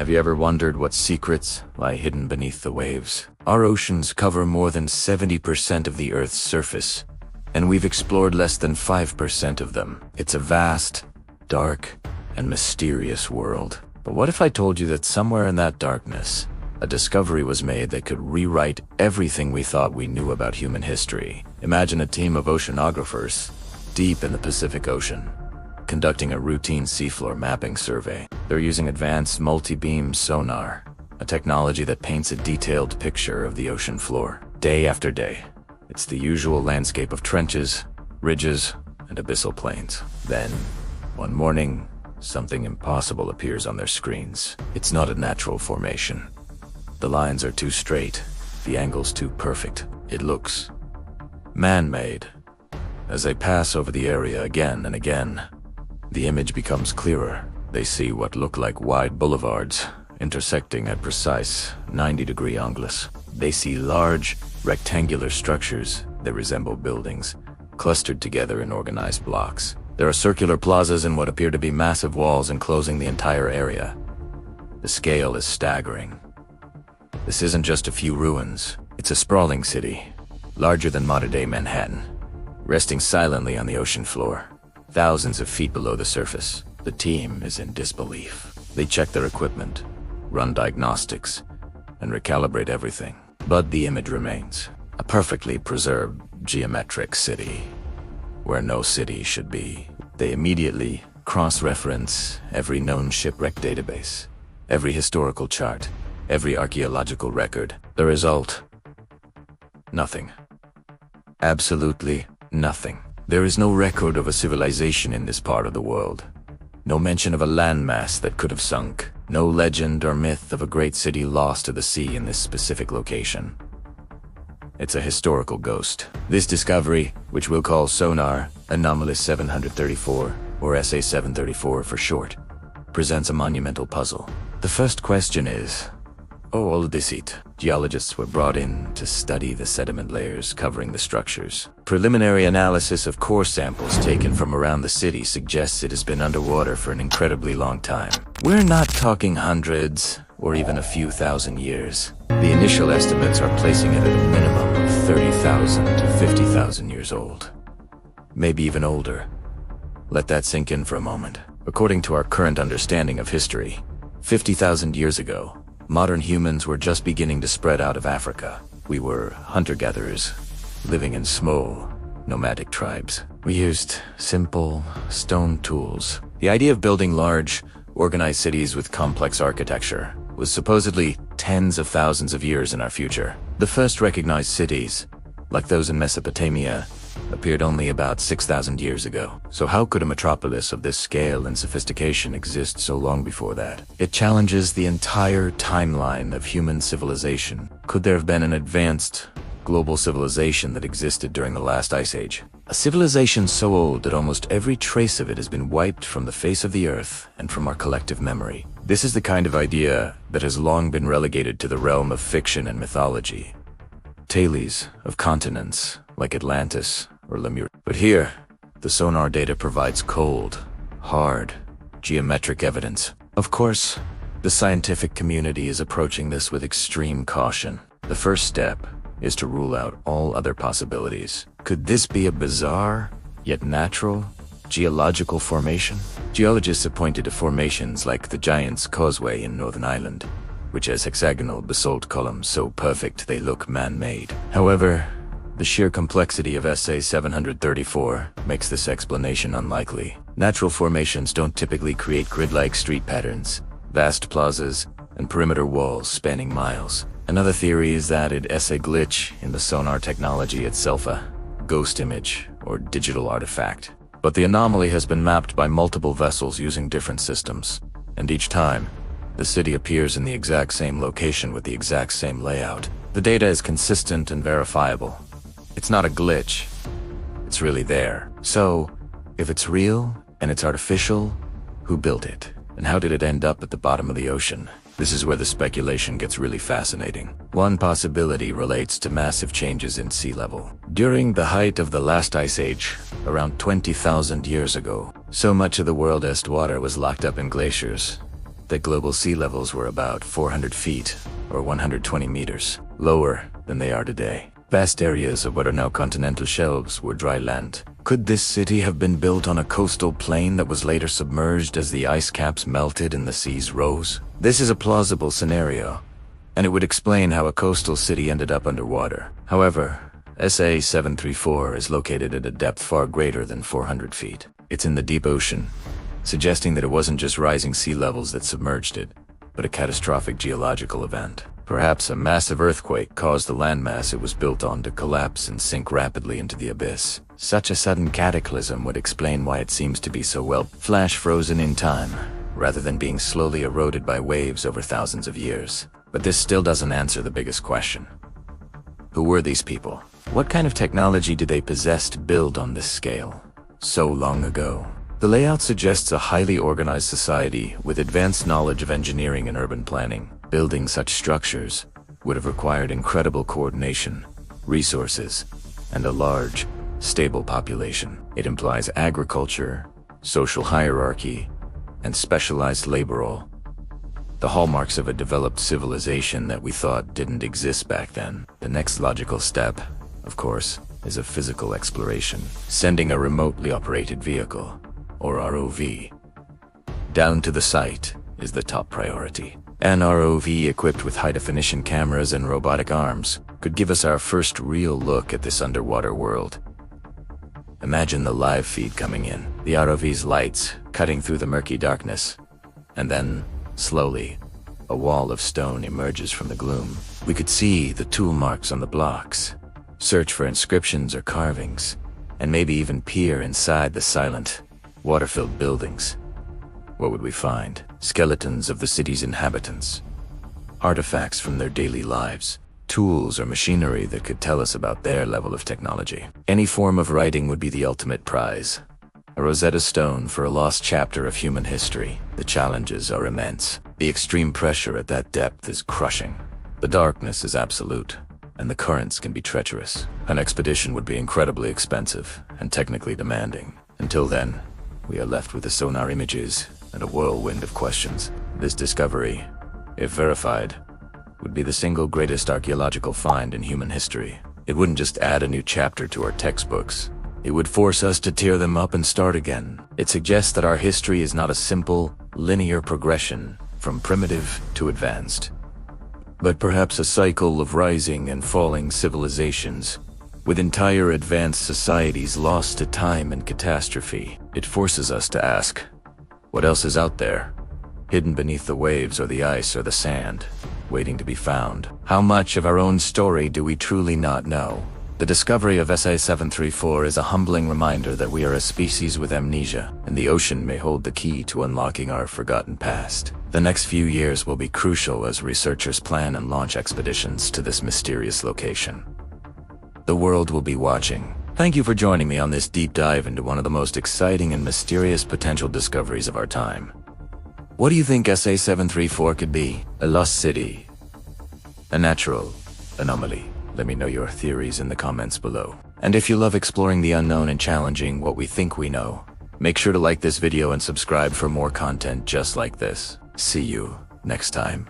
Have you ever wondered what secrets lie hidden beneath the waves? Our oceans cover more than 70% of the Earth's surface, and we've explored less than 5% of them. It's a vast, dark, and mysterious world. But what if I told you that somewhere in that darkness, a discovery was made that could rewrite everything we thought we knew about human history? Imagine a team of oceanographers deep in the Pacific Ocean, conducting a routine seafloor mapping survey. They're using advanced multi-beam sonar, a technology that paints a detailed picture of the ocean floor. Day after day, it's the usual landscape of trenches, ridges, and abyssal plains. Then, one morning, something impossible appears on their screens. It's not a natural formation. The lines are too straight, the angles too perfect. It looks man-made. As they pass over the area again and again, the image becomes clearer. They see what look like wide boulevards intersecting at precise 90-degree angles. They see large, rectangular structures that resemble buildings, clustered together in organized blocks. There are circular plazas and what appear to be massive walls enclosing the entire area. The scale is staggering. This isn't just a few ruins. It's a sprawling city, larger than modern-day Manhattan, resting silently on the ocean floor, thousands of feet below the surface. The team is in disbelief. They check their equipment, run diagnostics, and recalibrate everything. But the image remains. A perfectly preserved geometric city, where no city should be. They immediately cross-reference every known shipwreck database, every historical chart, every archaeological record. The result? Nothing. Absolutely nothing. There is no record of a civilization in this part of the world. No mention of a landmass that could have sunk. No legend or myth of a great city lost to the sea in this specific location. It's a historical ghost. This discovery, which we'll call Sonar Anomalous 734, or SA-734 for short, presents a monumental puzzle. The first question is, all this it. Geologists were brought in to study the sediment layers covering the structures. Preliminary analysis of core samples taken from around the city suggests it has been underwater for an incredibly long time. We're not talking hundreds or even a few thousand years. The initial estimates are placing it at a minimum of 30,000 to 50,000 years old. Maybe even older. Let that sink in for a moment. According to our current understanding of history, 50,000 years ago, modern humans were just beginning to spread out of Africa. We were hunter-gatherers, living in small, nomadic tribes. We used simple, stone tools. The idea of building large, organized cities with complex architecture was supposedly tens of thousands of years in our future. The first recognized cities, like those in Mesopotamia, appeared only about 6,000 years ago. So how could a metropolis of this scale and sophistication exist so long before that? It challenges the entire timeline of human civilization. Could there have been an advanced, global civilization that existed during the last ice age? A civilization so old that almost every trace of it has been wiped from the face of the earth and from our collective memory. This is the kind of idea that has long been relegated to the realm of fiction and mythology. Tales of continents like Atlantis or Lemur. But here, the sonar data provides cold, hard, geometric evidence. Of course, the scientific community is approaching this with extreme caution. The first step is to rule out all other possibilities. Could this be a bizarre, yet natural, geological formation? Geologists have pointed to formations like the Giant's Causeway in Northern Ireland, which has hexagonal basalt columns so perfect they look man-made. However, the sheer complexity of SA-734 makes this explanation unlikely. Natural formations don't typically create grid-like street patterns, vast plazas, and perimeter walls spanning miles. Another theory is that it's a glitch in the sonar technology itself, a ghost image or digital artifact. But the anomaly has been mapped by multiple vessels using different systems, and each time, the city appears in the exact same location with the exact same layout. The data is consistent and verifiable. It's not a glitch. It's really there. So, if it's real and it's artificial, who built it? And how did it end up at the bottom of the ocean? This is where the speculation gets really fascinating. One possibility relates to massive changes in sea level. During the height of the last ice age, around 20,000 years ago, so much of the world's water was locked up in glaciers that global sea levels were about 400 feet, or 120 meters, lower than they are today. Vast areas of what are now continental shelves were dry land. Could this city have been built on a coastal plain that was later submerged as the ice caps melted and the seas rose? This is a plausible scenario, and it would explain how a coastal city ended up underwater. However, SA-734 is located at a depth far greater than 400 feet. It's in the deep ocean, suggesting that it wasn't just rising sea levels that submerged it, but a catastrophic geological event. Perhaps a massive earthquake caused the landmass it was built on to collapse and sink rapidly into the abyss. Such a sudden cataclysm would explain why it seems to be so well flash frozen in time, rather than being slowly eroded by waves over thousands of years. But this still doesn't answer the biggest question. Who were these people? What kind of technology did they possess to build on this scale so long ago? The layout suggests a highly organized society with advanced knowledge of engineering and urban planning. Building such structures would have required incredible coordination, resources, and a large, stable population. It implies agriculture, social hierarchy, and specialized labor role. The hallmarks of a developed civilization that we thought didn't exist back then. The next logical step, of course, is a physical exploration, sending a remotely operated vehicle, or ROV, down to the site is the top priority. An ROV equipped with high-definition cameras and robotic arms could give us our first real look at this underwater world. Imagine the live feed coming in, the ROV's lights cutting through the murky darkness, and then, slowly, a wall of stone emerges from the gloom. We could see the tool marks on the blocks, search for inscriptions or carvings, and maybe even peer inside the silent, water-filled buildings. What would we find? Skeletons of the city's inhabitants, artifacts from their daily lives, tools or machinery that could tell us about their level of technology. Any form of writing would be the ultimate prize. A Rosetta Stone for a lost chapter of human history. The challenges are immense. The extreme pressure at that depth is crushing. The darkness is absolute, and the currents can be treacherous. An expedition would be incredibly expensive and technically demanding. Until then, we are left with the sonar images and a whirlwind of questions. This discovery, if verified, would be the single greatest archaeological find in human history. It wouldn't just add a new chapter to our textbooks. It would force us to tear them up and start again. It suggests that our history is not a simple, linear progression from primitive to advanced, but perhaps a cycle of rising and falling civilizations, with entire advanced societies lost to time and catastrophe. It forces us to ask, what else is out there, hidden beneath the waves or the ice or the sand, waiting to be found? How much of our own story do we truly not know? The discovery of SA-734 is a humbling reminder that we are a species with amnesia, and the ocean may hold the key to unlocking our forgotten past. The next few years will be crucial as researchers plan and launch expeditions to this mysterious location. The world will be watching. Thank you for joining me on this deep dive into one of the most exciting and mysterious potential discoveries of our time. What do you think SA-734 could be? A lost city? A natural anomaly? Let me know your theories in the comments below. And if you love exploring the unknown and challenging what we think we know, make sure to like this video and subscribe for more content just like this. See you next time.